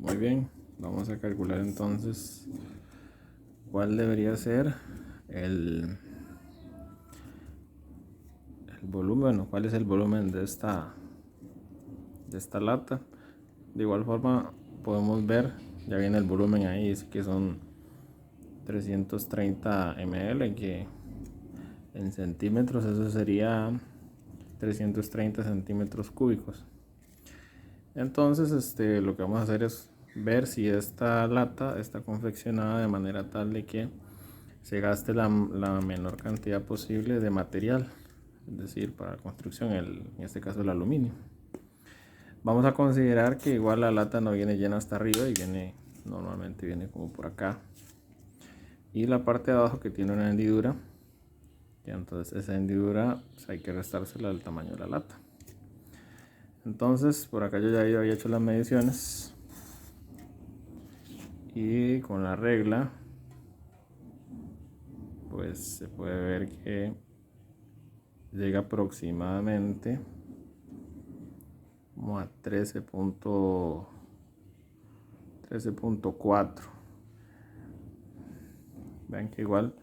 Muy bien, vamos a calcular entonces cuál debería ser el, el volumen o cuál es el volumen de esta lata. De igual forma podemos ver, ya viene el volumen ahí, dice que son 330 ml, que en centímetros eso sería 330 centímetros cúbicos. Entonces lo que vamos a hacer es ver si esta lata está confeccionada de manera tal de que se gaste la menor cantidad posible de material, es decir, para la construcción, en este caso el aluminio. Vamos a considerar que igual la lata no viene llena hasta arriba y normalmente viene como por acá, y la parte de abajo que tiene una hendidura, y entonces esa hendidura pues, hay que restársela al tamaño de la lata. Entonces por acá yo ya había hecho las mediciones y con la regla pues se puede ver que llega aproximadamente como a 13.4. Vean que igual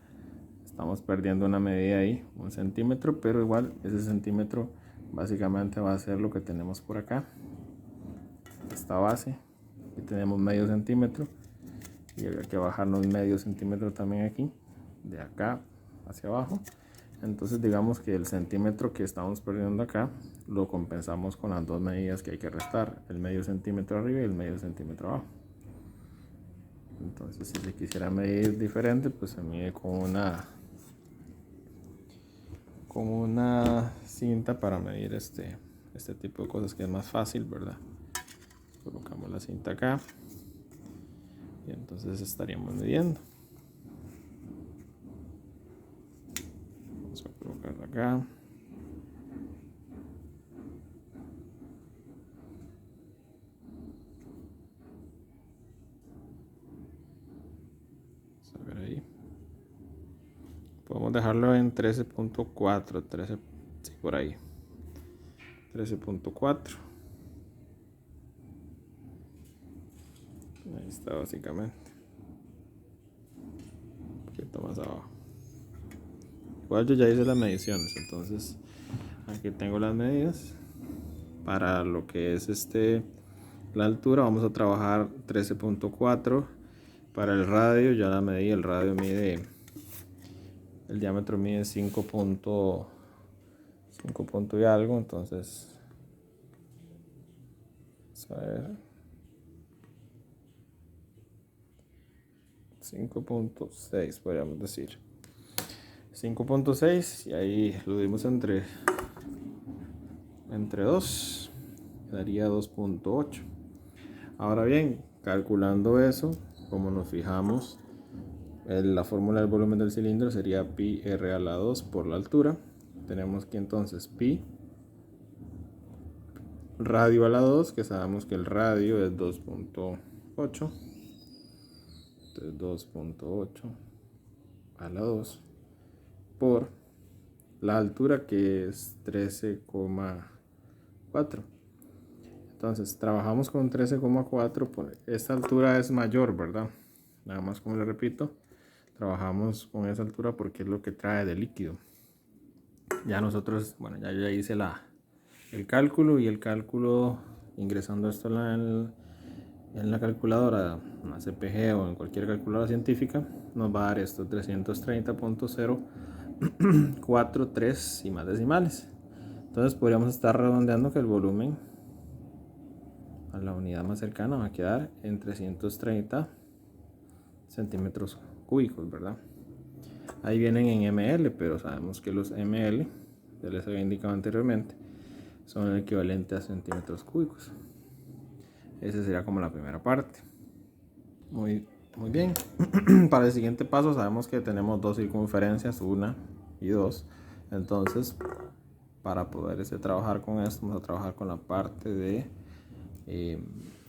estamos perdiendo una medida ahí, 1 centímetro, pero igual ese centímetro básicamente va a ser lo que tenemos por acá, esta base. Aquí tenemos medio centímetro y había que bajarnos medio centímetro también aquí, de acá hacia abajo. Entonces digamos que el centímetro que estamos perdiendo acá lo compensamos con las dos medidas que hay que restar, el medio centímetro arriba y el medio centímetro abajo. Entonces si se quisiera medir diferente, pues se mide con una cinta para medir este tipo de cosas, que es más fácil, ¿verdad? Colocamos la cinta acá y entonces estaríamos midiendo. Vamos a colocarla acá. Vamos a ver ahí. Podemos dejarlo en 13.4, 13, sí, por ahí. 13.4. Ahí está básicamente. Un poquito más abajo. Igual yo ya hice las mediciones, entonces aquí tengo las medidas. Para lo que es la altura vamos a trabajar 13.4. Para el radio ya la medí, el radio mide, el diámetro mide 5 punto y algo, entonces vamos a ver, 5.6 podríamos decir, 5.6, y ahí lo dimos entre 2, daría 2.8. Ahora bien, calculando eso, como nos fijamos, la fórmula del volumen del cilindro sería pi r a la 2 por la altura. Tenemos que entonces pi radio a la 2, que sabemos que el radio es 2.8. Entonces 2.8 a la 2 por la altura, que es 13,4. Entonces trabajamos con 13,4. Esta altura es mayor, ¿verdad? Nada más, como le repito, trabajamos con esa altura porque es lo que trae de líquido. Ya nosotros, bueno, ya yo ya hice el cálculo, y el cálculo ingresando esto en la calculadora, una CPG o en cualquier calculadora científica, nos va a dar esto: 330.043 y más decimales. Entonces podríamos estar redondeando que el volumen a la unidad más cercana va a quedar en 330 centímetros cúbicos, ¿verdad? Ahí vienen en ml, pero sabemos que los ml, ya les había indicado anteriormente, son el equivalente a centímetros cúbicos. Esa sería como la primera parte. Muy bien. Para el siguiente paso sabemos que tenemos dos circunferencias, 1 y 2. Entonces, para poder trabajar con esto, vamos a trabajar con la parte de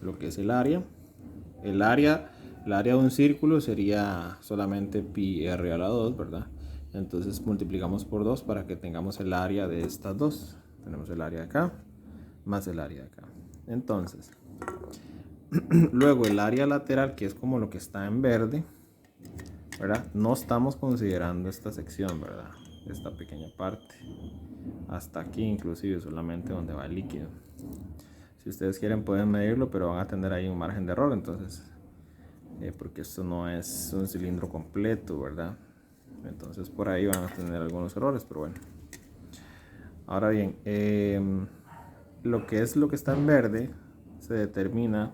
lo que es el área. El área de un círculo sería solamente pi r a la 2, ¿verdad? Entonces multiplicamos por 2 para que tengamos el área de estas dos. Tenemos el área de acá más el área de acá. Entonces, Luego el área lateral, que es como lo que está en verde, ¿verdad? No estamos considerando esta sección, ¿verdad? Esta pequeña parte. Hasta aquí inclusive, solamente donde va el líquido. Si ustedes quieren pueden medirlo, pero van a tener ahí un margen de error, entonces, porque esto no es un cilindro completo, ¿verdad? Entonces por ahí van a tener algunos errores, pero bueno. Ahora bien, lo que está en verde se determina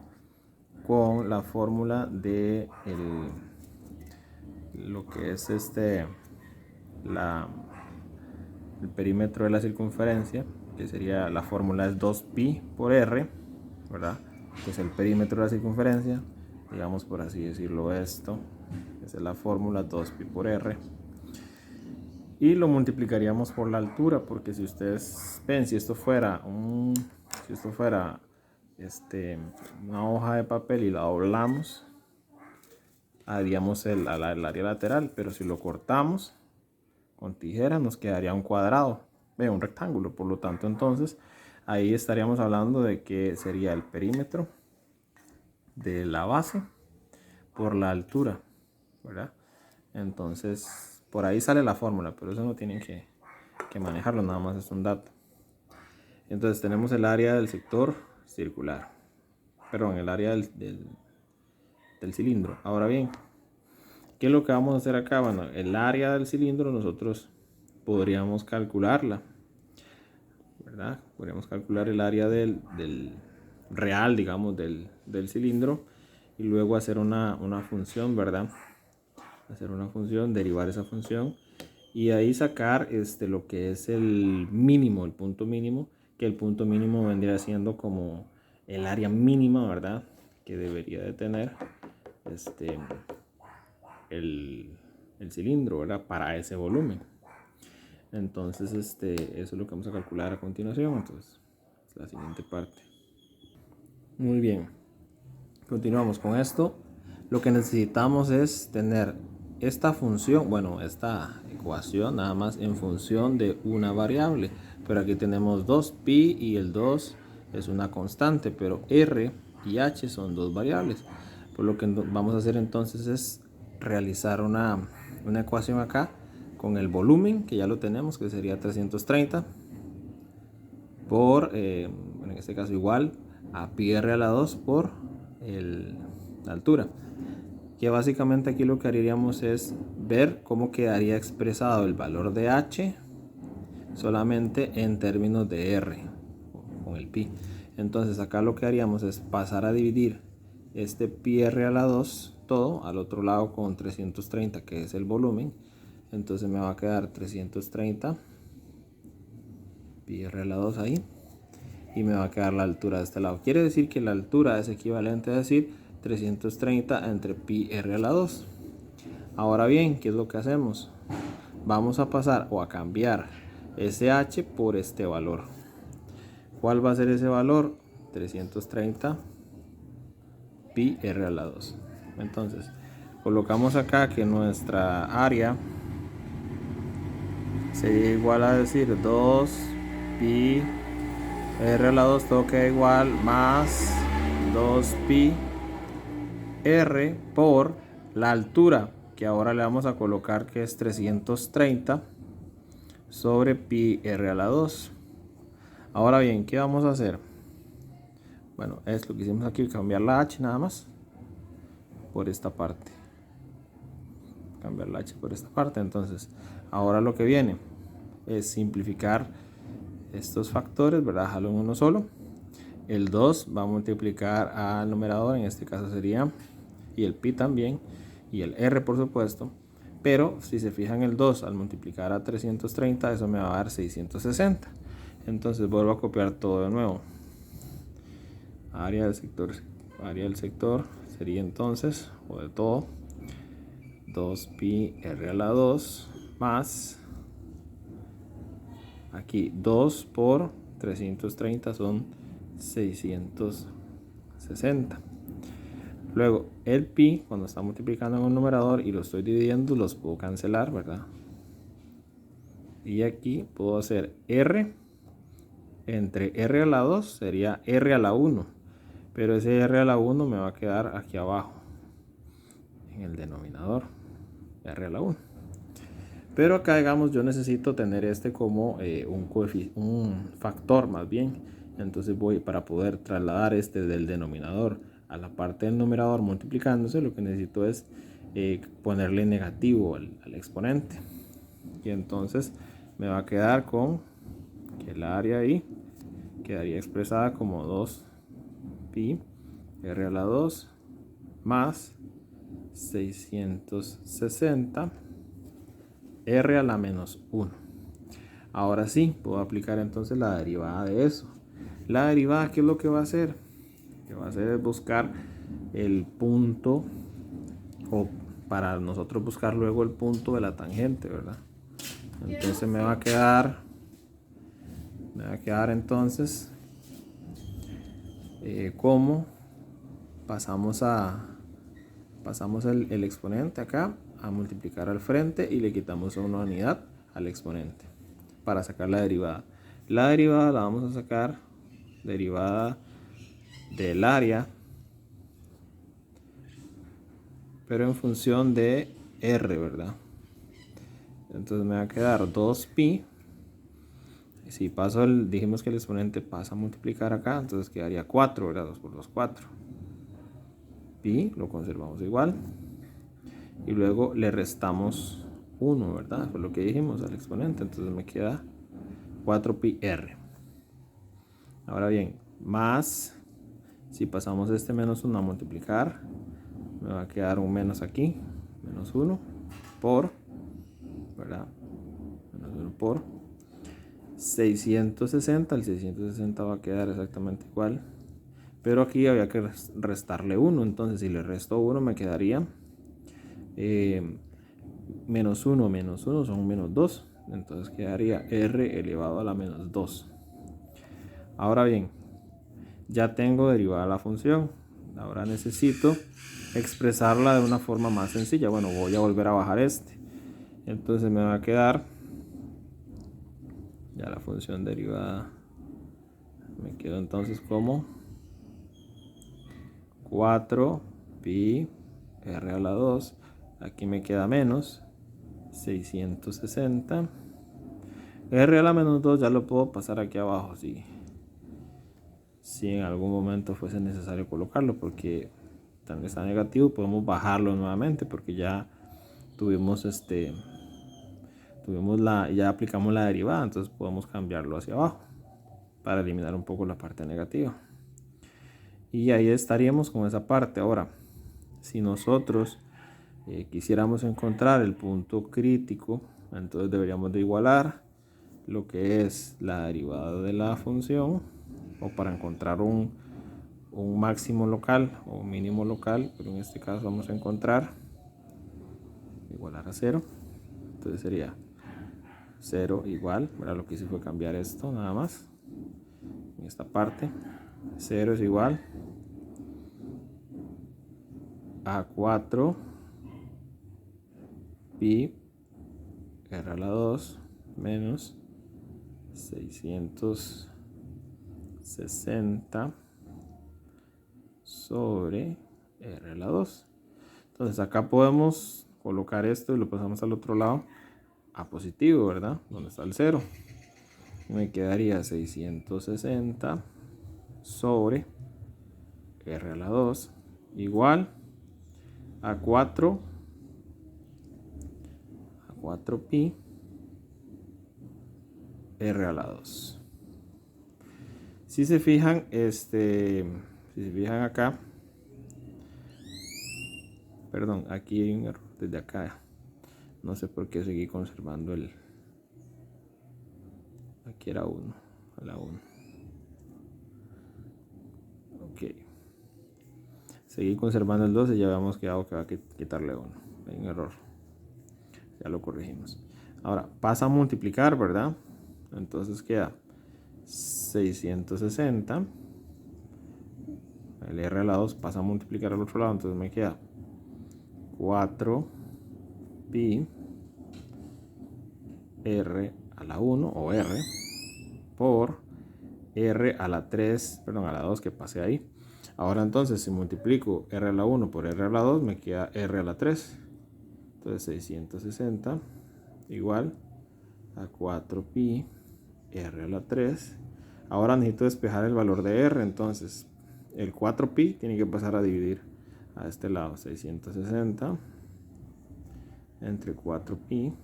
con la fórmula de lo que es el perímetro de la circunferencia, que sería, la fórmula es 2pi por r, ¿verdad? Que es el perímetro de la circunferencia, digamos, por así decirlo. Esa es la fórmula, 2pi por r, y lo multiplicaríamos por la altura, porque si ustedes ven, si esto fuera una hoja de papel y la doblamos, haríamos el área lateral, pero si lo cortamos con tijera nos quedaría un cuadrado, un rectángulo. Por lo tanto, entonces ahí estaríamos hablando de que sería el perímetro de la base por la altura, ¿verdad? Entonces por ahí sale la fórmula, pero eso no tienen que manejarlo, nada más es un dato. Entonces tenemos el área del sector circular, perdón, el área del cilindro. Ahora bien, ¿qué es lo que vamos a hacer acá? Bueno, el área del cilindro nosotros podríamos calcularla, ¿verdad? Podríamos calcular el área del real, digamos, del cilindro, y luego hacer una función, ¿verdad? Hacer una función, derivar esa función, y ahí sacar lo que es el mínimo, el punto mínimo, que el punto mínimo vendría siendo como el área mínima, ¿verdad? Que debería de tener el cilindro, ¿verdad? Para ese volumen. Entonces eso es lo que vamos a calcular a continuación. Entonces, es la siguiente parte. Muy bien, continuamos con esto. Lo que necesitamos es tener esta función, bueno, esta ecuación nada más en función de una variable, pero aquí tenemos 2pi y el 2 es una constante, pero r y h son dos variables. Por lo que vamos a hacer entonces es realizar una ecuación acá con el volumen, que ya lo tenemos, que sería 330 por, en este caso igual a pi r a la 2 por la altura. Que básicamente aquí lo que haríamos es ver cómo quedaría expresado el valor de h solamente en términos de r con el pi. Entonces acá lo que haríamos es pasar a dividir este pi r a la 2 todo al otro lado con 330, que es el volumen. Entonces me va a quedar 330 pi r a la 2 ahí, y me va a quedar la altura de este lado. Quiere decir que la altura es equivalente a decir 330 entre pi r a la 2. Ahora bien, ¿qué es lo que hacemos? Vamos a pasar o a cambiar ese h por este valor. ¿Cuál va a ser ese valor? 330 pi r a la 2. Entonces colocamos acá que nuestra área sería igual a decir 2 pi r a la 2, todo queda igual, más 2 pi r por la altura, que ahora le vamos a colocar que es 330 sobre pi r a la 2. Ahora bien, ¿qué vamos a hacer? Bueno, es lo que hicimos aquí, cambiar la h nada más por esta parte. Cambiar la h por esta parte. Entonces, ahora lo que viene es simplificar estos factores, ¿verdad? Dejarlo en uno solo. El 2 va a multiplicar al numerador, en este caso sería, y el pi también, y el r por supuesto. Pero si se fijan, el 2 al multiplicar a 330, eso me va a dar 660. Entonces vuelvo a copiar todo de nuevo. Área del sector sería entonces, o de todo, 2 pi r a la 2 más, aquí 2 por 330 son 660. Luego el pi, cuando está multiplicando en un numerador y lo estoy dividiendo, los puedo cancelar, ¿verdad? Y aquí puedo hacer r entre r a la 2 sería r a la 1, pero ese r a la 1 me va a quedar aquí abajo en el denominador, r a la 1. Pero acá, digamos, yo necesito tener este como un factor más bien. Entonces para poder trasladar este del denominador a la parte del numerador multiplicándose, lo que necesito es ponerle negativo al exponente. Y entonces me va a quedar con que el área ahí quedaría expresada como 2pi r a la 2 más 660 r a la menos 1. Ahora sí, puedo aplicar entonces la derivada de eso. La derivada, ¿qué es lo que va a hacer? Lo que va a hacer es buscar el punto, o para nosotros buscar luego el punto de la tangente, ¿verdad? Entonces me va a quedar entonces como pasamos el exponente acá a multiplicar al frente y le quitamos una unidad al exponente para sacar la derivada. La derivada la vamos a sacar derivada del área, pero en función de r, ¿verdad? Entonces me va a quedar 2pi. Si paso dijimos que el exponente pasa a multiplicar acá, entonces quedaría 4, ¿verdad? 2 por 2, 4. Pi, lo conservamos igual. Y luego le restamos 1, ¿verdad? Fue lo que dijimos al exponente. Entonces me queda 4pi r. Ahora bien, más, si pasamos este menos 1 a multiplicar, me va a quedar un menos aquí, menos 1 por, ¿verdad? Menos 1 por 660, el 660 va a quedar exactamente igual, pero aquí había que restarle 1, entonces si le resto 1 me quedaría menos 1 menos 1 son menos 2, entonces quedaría r elevado a la menos 2. Ahora bien, ya tengo derivada la función, ahora necesito expresarla de una forma más sencilla. Bueno, voy a volver a bajar entonces me va a quedar ya la función derivada, me quedo entonces como 4pi r a la 2, aquí me queda menos 660 r a la menos 2, ya lo puedo pasar aquí abajo si en algún momento fuese necesario colocarlo, porque también está negativo, podemos bajarlo nuevamente porque ya ya aplicamos la derivada, entonces podemos cambiarlo hacia abajo para eliminar un poco la parte negativa. Y ahí estaríamos con esa parte. Ahora, si nosotros quisiéramos encontrar el punto crítico, entonces deberíamos de igualar lo que es la derivada de la función, o para encontrar un máximo local o un mínimo local, pero en este caso vamos a encontrar igualar a 0. Entonces sería 0 igual, ¿verdad? Lo que hice fue cambiar esto nada más en esta parte. 0 es igual a 4 pi r a la 2 menos 660 sobre r a la 2. Entonces acá podemos colocar esto y lo pasamos al otro lado a positivo, ¿verdad? Donde está el 0. Me quedaría 660 sobre r a la 2 igual a 4pi r a la 2. Si se fijan, acá, perdón, aquí hay un error desde acá. No sé por qué seguí conservando aquí era 1, a la 1. Ok. Seguí conservando el 2 y ya habíamos quedado que va a quitarle 1. Hay un error. Ya lo corregimos. Ahora pasa a multiplicar, ¿verdad? Entonces queda 660. El r a la 2 pasa a multiplicar al otro lado, entonces me queda 4pi r a la 1 o r por r a la 3, perdón, a la 2 que pase ahí, Ahora entonces si multiplico r a la 1 por r a la 2 me queda r a la 3. Entonces 660 igual a 4pi r a la 3. Ahora necesito despejar el valor de r, entonces el 4pi tiene que pasar a dividir a este lado. 660 entre 4pi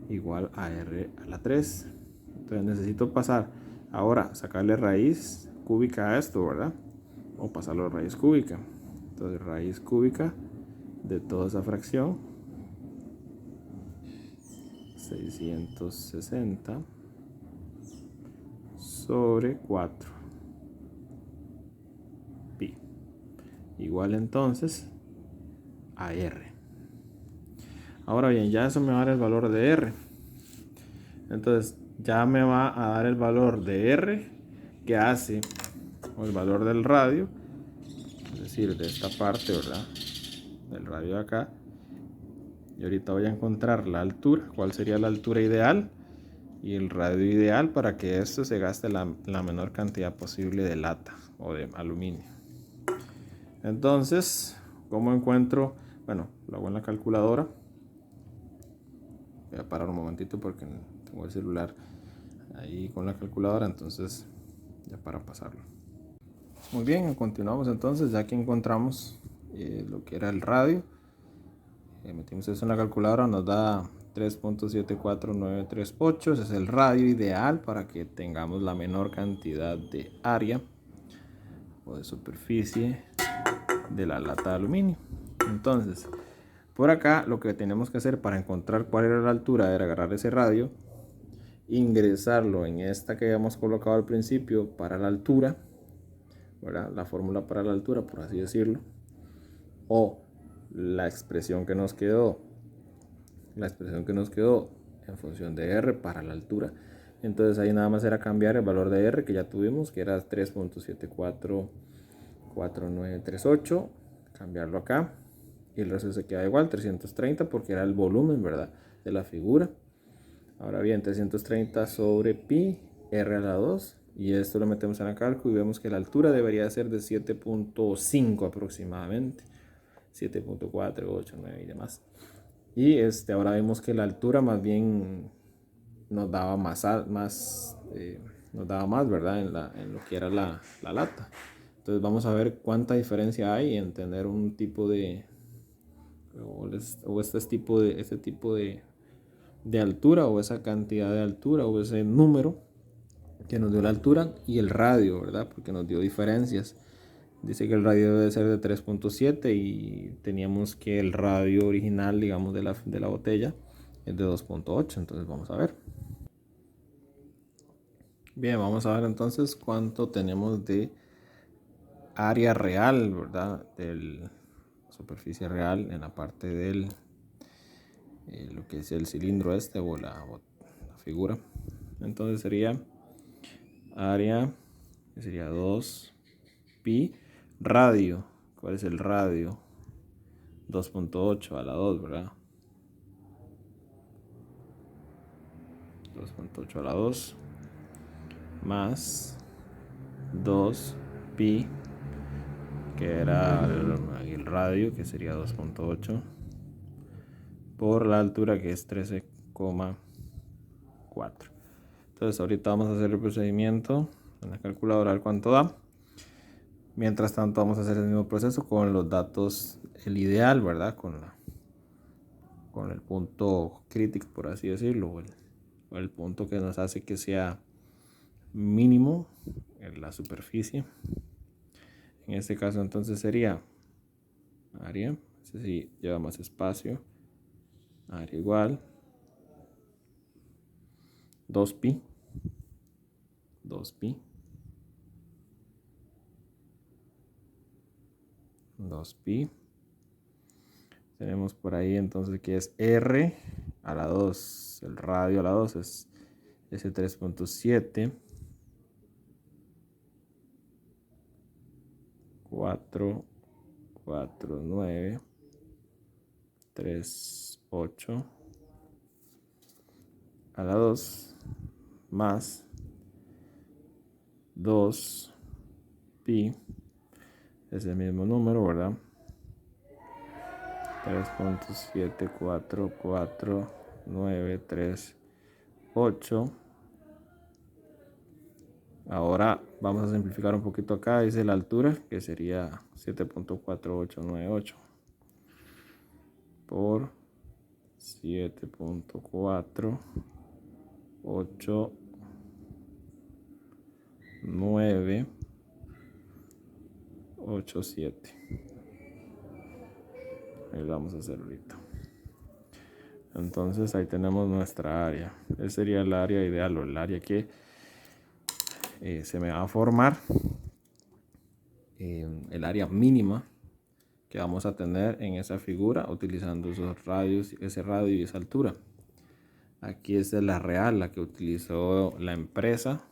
igual a r a la 3. Entonces necesito pasar ahora, sacarle raíz cúbica a esto, ¿verdad? O pasarlo a raíz cúbica. Entonces raíz cúbica de toda esa fracción, 660 sobre 4 pi igual entonces a r. Ahora bien, ya eso me va a dar el valor de r. Entonces ya me va a dar el valor de r que hace, o el valor del radio, es decir, de esta parte, ¿verdad? Del radio de acá. Y ahorita voy a encontrar la altura, cuál sería la altura ideal y el radio ideal para que esto se gaste la menor cantidad posible de lata o de aluminio. Entonces, ¿cómo encuentro? Bueno, lo hago en la calculadora. Voy a parar un momentito porque tengo el celular ahí con la calculadora, entonces ya para pasarlo. Muy bien, continuamos entonces, ya que encontramos lo que era el radio. Metimos eso en la calculadora, nos da 3.74938. Ese es el radio ideal para que tengamos la menor cantidad de área o de superficie de la lata de aluminio. Entonces, por acá lo que tenemos que hacer para encontrar cuál era la altura era agarrar ese radio, ingresarlo en esta que habíamos colocado al principio para la altura, ¿verdad? La fórmula para la altura, por así decirlo, o la expresión que nos quedó en función de r para la altura. Entonces ahí nada más era cambiar el valor de r que ya tuvimos, que era 3.744938, cambiarlo acá y el resto se queda igual, 330, porque era el volumen, ¿verdad?, de la figura. Ahora bien, 330 sobre pi r a la 2, y esto lo metemos en el cálculo y vemos que la altura debería ser de 7.5 aproximadamente, 7.4, 8, 9 y demás. Y ahora vemos que la altura más bien nos daba más, ¿verdad?, en lo que era la lata. Entonces vamos a ver cuánta diferencia hay en tener un tipo de este tipo de altura, o esa cantidad de altura, o ese número que nos dio la altura, y el radio, ¿verdad?, porque nos dio diferencias. Dice que el radio debe ser de 3.7 y teníamos que el radio original, digamos, de la botella es de 2.8. Entonces vamos a ver. Bien, vamos a ver entonces cuánto tenemos de área real, ¿verdad?, de la superficie real en la parte del lo que es el cilindro o la figura. Entonces sería área, que sería 2 pi, radio, ¿cuál es el radio? 2.8 a la 2, ¿verdad? 2.8 a la 2 más 2 pi, que era el radio, que sería 2.8, por la altura, que es 13,4. Entonces ahorita vamos a hacer el procedimiento en la calculadora, a ver cuánto da. Mientras tanto vamos a hacer el mismo proceso con los datos, el ideal, ¿verdad?, con el punto crítico, por así decirlo, o el punto que nos hace que sea mínimo en la superficie. En este caso entonces sería área, este sí lleva más espacio, área igual 2pi 2pi. Tenemos por ahí entonces que es r a la 2, el radio a la 2 es ese 3.7 449 38 a la 2 más 2 pi ese mismo número, ¿verdad? 3.7444938. Ahora vamos a simplificar un poquito acá, dice la altura, que sería 7.4898 por 7.4987. Ahí lo vamos a hacer ahorita. Entonces ahí tenemos nuestra área. Ese sería el área ideal, o el área que se me va a formar, el área mínima que vamos a tener en esa figura utilizando esos radios, ese radio y esa altura. Aquí es la real, la que utilizó la empresa.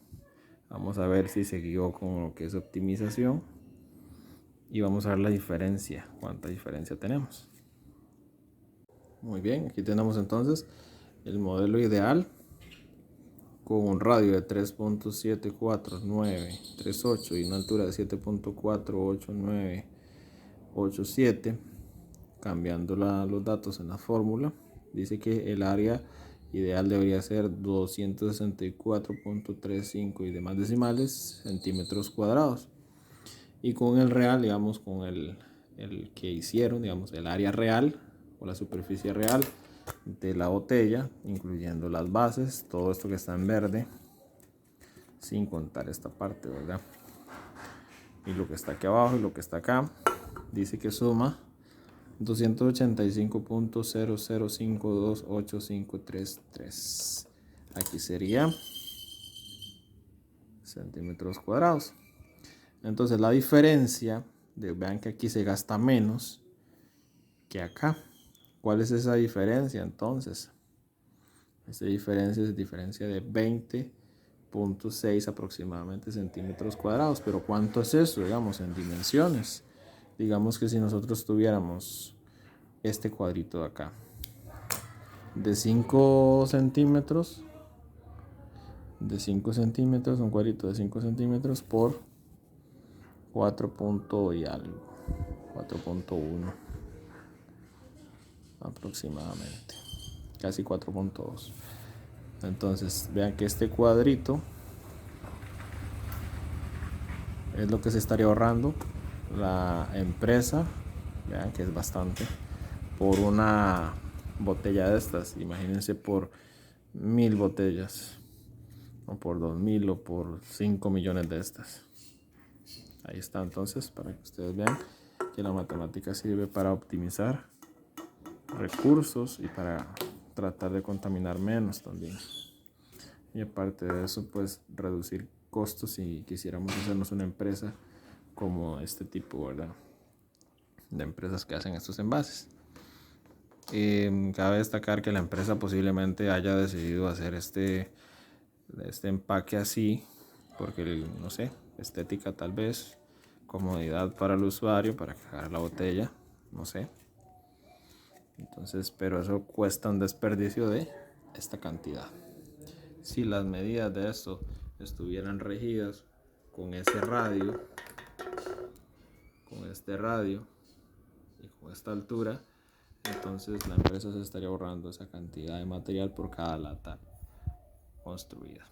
Vamos a ver si se guió con lo que es optimización y vamos a ver la diferencia, cuánta diferencia tenemos. Muy bien, aquí tenemos entonces el modelo ideal con un radio de 3.74938 y una altura de 7.48987. Cambiando los datos en la fórmula, dice que el área ideal debería ser 264.35 y demás decimales centímetros cuadrados. Y con el real, digamos, con el que hicieron, digamos, el área real o la superficie real de la botella, incluyendo las bases, todo esto que está en verde, sin contar esta parte, ¿verdad? Y lo que está aquí abajo y lo que está acá, dice que suma 285.00528533. Aquí sería centímetros cuadrados. Entonces la diferencia, vean que aquí se gasta menos que acá. ¿Cuál es esa diferencia entonces? Esa diferencia es diferencia de 20.6 aproximadamente centímetros cuadrados. Pero ¿cuánto es eso? Digamos en dimensiones. Digamos que si nosotros tuviéramos este cuadrito de acá de 5 centímetros, un cuadrito de 5 centímetros por 4 punto y algo, 4.1 aproximadamente, casi 4.2. Entonces vean que este cuadrito es lo que se estaría ahorrando la empresa, vean que es bastante, por una botella de estas. Imagínense por 1000 botellas, o por 2000, o por 5 millones de estas. Ahí está, entonces, para que ustedes vean que la matemática sirve para optimizar recursos y para tratar de contaminar menos también. Y aparte de eso, pues reducir costos si quisiéramos hacernos una empresa como este tipo, ¿verdad? De empresas que hacen estos envases. Cabe destacar que la empresa posiblemente haya decidido hacer este empaque así porque, no sé, estética tal vez, comodidad para el usuario, para cargar la botella, no sé. Entonces, pero eso cuesta un desperdicio de esta cantidad. Si las medidas de esto estuvieran regidas con ese radio, con este radio y con esta altura, entonces la empresa se estaría ahorrando esa cantidad de material por cada lata construida.